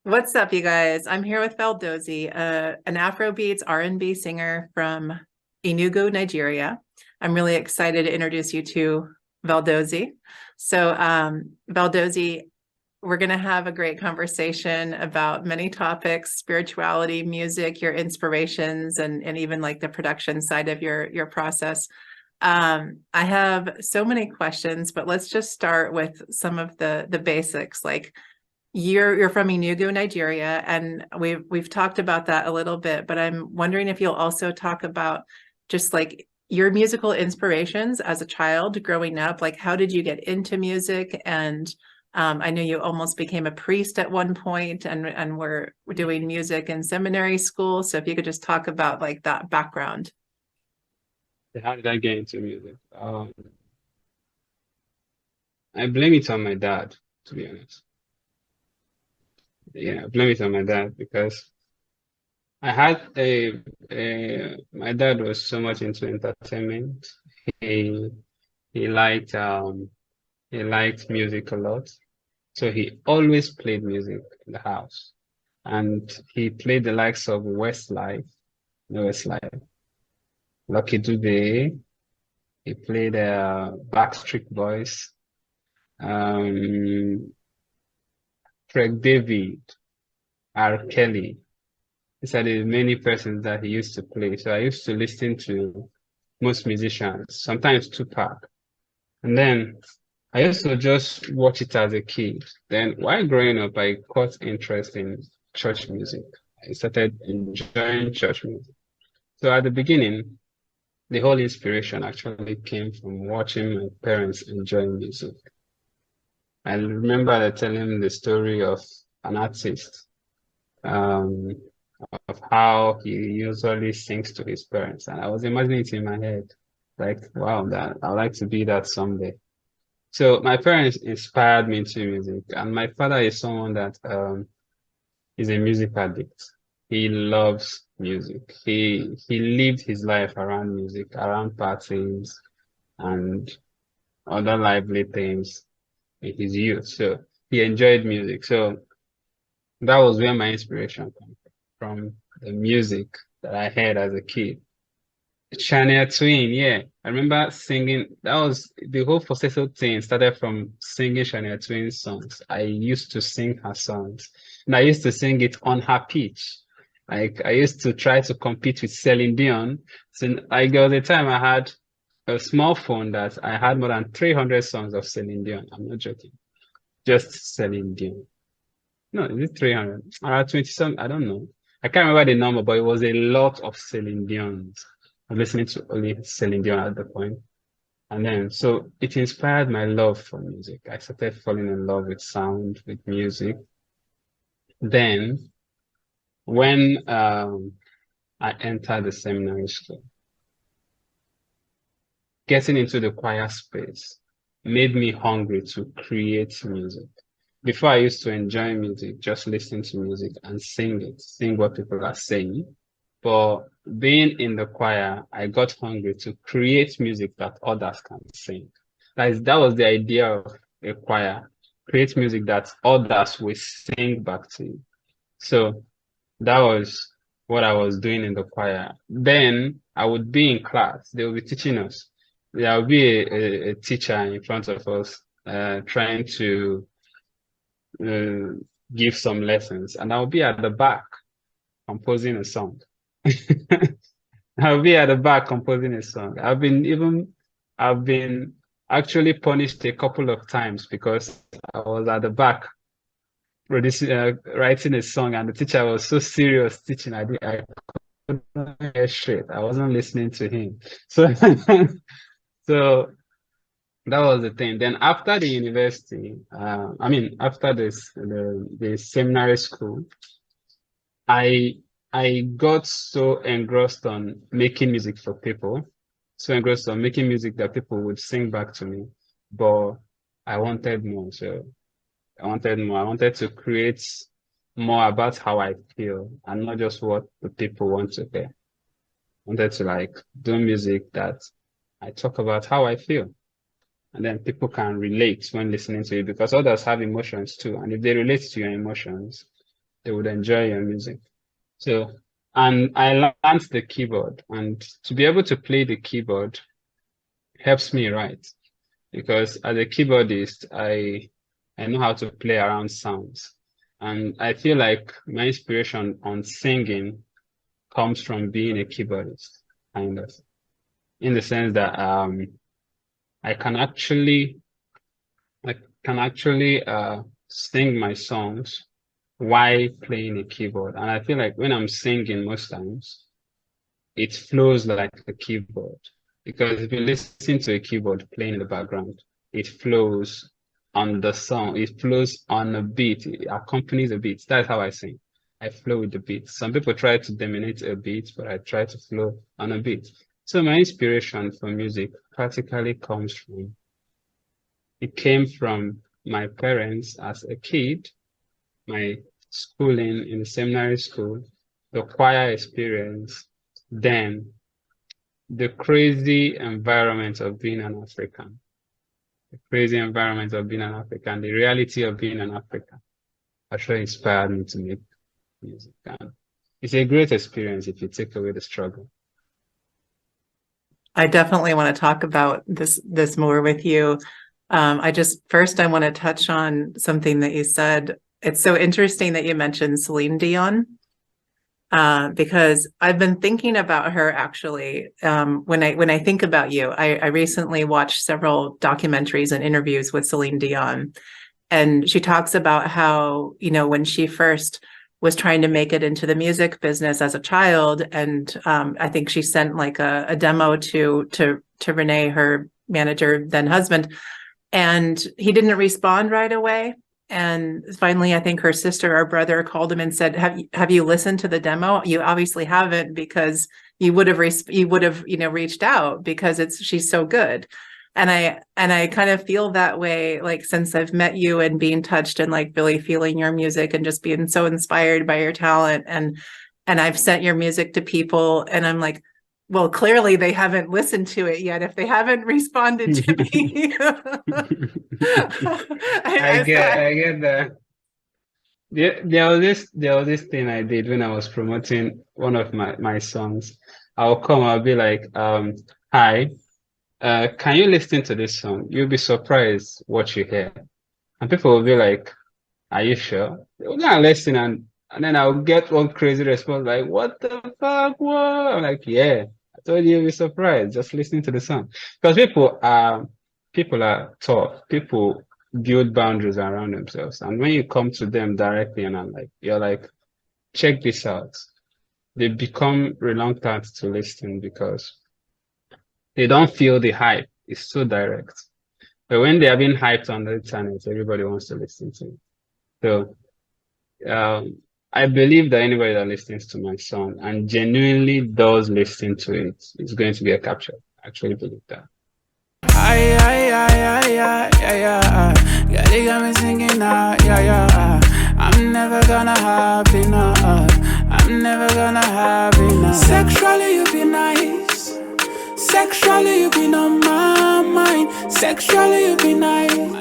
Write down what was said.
What's up, you guys? I'm here with Valdozzy, an Afrobeats R&B singer from Enugu, Nigeria. I'm really excited to introduce you to Valdozzy. Valdozzy, we're going to have a great conversation about many topics, spirituality, music, your inspirations, and even like the production side of your process. I have so many questions, but let's just start with some of the basics, like you're from Enugu, Nigeria, and we've talked about that a little bit, but I'm wondering if you'll also talk about just like your musical inspirations as a child growing up. Like, how did you get into music? And I know you almost became a priest at one point, and we're doing music in seminary school. So if you could just talk about like that background. How did I get into music? I blame it on my dad, to be honest. Yeah, I blame it on my dad because I had my dad was so much into entertainment. He he liked um he liked music a lot. So he always played music in the house. And he played the likes of Westlife, Westlife, Lucky Dube. He played Backstreet Boys, um, Craig David, R. Kelly. These are the many persons that he used to play. So I used to listen to most musicians, sometimes Tupac. And then I used to just watch it as a kid. Then while growing up, I caught interest in church music. I started enjoying church music. So at the beginning, the whole inspiration actually came from watching my parents enjoy music. I remember telling the story of an artist um, of how he usually sings to his parents. And I was imagining it in my head, like, wow, that I'd like to be that someday. So my parents inspired me into music, and my father is someone that is a music addict. He loves music. He lived his life around music, around parties and other lively things in his youth. So he enjoyed music. So that was where my inspiration came from the music that I heard as a kid. Shania Twain, yeah. I remember singing, that was the whole Possessive thing started from singing Shania Twain's songs. I used to sing her songs and I used to sing it on her pitch. Like I used to try to compete with Celine Dion. So like there was a time I had a small phone that I had more than 300 songs of Celine Dion. I'm not joking. Just Celine Dion. No, is it 300? 20 some, I don't know. I can't remember the number, but it was a lot of Celine Dion's. I was listening to only Celine Dion at the point. And then, so it inspired my love for music. I started falling in love with sound, with music. Then, when I entered the seminary school, getting into the choir space made me hungry to create music. Before I used to enjoy music, just listen to music and sing it, sing what people are saying. But being in the choir, I got hungry to create music that others can sing. That was the idea of a choir. Create music that others will sing back to you. So that was what I was doing in the choir. Then I would be in class. They would be teaching us. There would be a teacher in front of us, trying to uh, give some lessons, and I'll be at the back composing a song. I'll be at the back composing a song. I've been actually punished a couple of times because I was at the back producing, writing a song, and the teacher was so serious teaching. I couldn't hear straight. I wasn't listening to him. So, so that was the thing. Then after the university, after the seminary school, I I got so engrossed on making music for people, so engrossed on making music that people would sing back to me. But I wanted more, so I wanted more. I wanted to create more about how I feel and not just what the people want to hear. I wanted to like do music that I talk about how I feel. And then people can relate when listening to it because others have emotions too. And if they relate to your emotions, they would enjoy your music. So, and I learned the keyboard, and to be able to play the keyboard helps me write, because as a keyboardist, I know how to play around sounds. And I feel like my inspiration on singing comes from being a keyboardist, kind of, in the sense that I can actually sing my songs while playing a keyboard. And I feel like when I'm singing most times, it flows like a keyboard. Because if you listen to a keyboard playing in the background, it flows on the song, it flows on a beat, it accompanies a beat. That's how I sing. I flow with the beat. Some people try to dominate a beat, but I try to flow on a beat. So my inspiration for music practically came from my parents as a kid, my schooling in the seminary school, the choir experience, then the crazy environment of being an African. The crazy environment of being an African, the reality of being an African, actually inspired me to make music. And it's a great experience if you take away the struggle. I definitely want to talk about this more with you. I want to touch on something that you said. It's so interesting that you mentioned Celine Dion, because I've been thinking about her actually. When I think about you, I recently watched several documentaries and interviews with Celine Dion, and she talks about how, when she first was trying to make it into the music business as a child, and I think she sent like a demo to Renee, her manager, then husband, and he didn't respond right away. And finally, I think her sister or brother called him and said, "Have you listened to the demo? You obviously haven't, because you would have reached out, because she's so good." And I kind of feel that way, like, since I've met you and being touched and like really feeling your music and just being so inspired by your talent. And I've sent your music to people, and I'm like, well, clearly they haven't listened to it yet if they haven't responded to me. I get that. There was this thing I did when I was promoting one of my songs. I'll be like, hi, can you listen to this song? You'll be surprised what you hear. And people will be like, are you sure? They'll go and listen, and then I'll get one crazy response like, what the fuck? What? I'm like, yeah, I told you you'll be surprised. Just listening to the song. Because people are tough. People build boundaries around themselves. And when you come to them directly and you're like, check this out, they become reluctant to listen because they don't feel the hype. It's so direct. But when they are being hyped on the internet, everybody wants to listen to it. So I believe that anybody that listens to my song and genuinely does listen to it is going to be a capture. I actually believe that. Yeah, they got me singing now, yeah. I'm never gonna have enough. I'm never gonna have enough. Sexually, you be nice. Sexually, you been on my mind. Sexually, you be nice.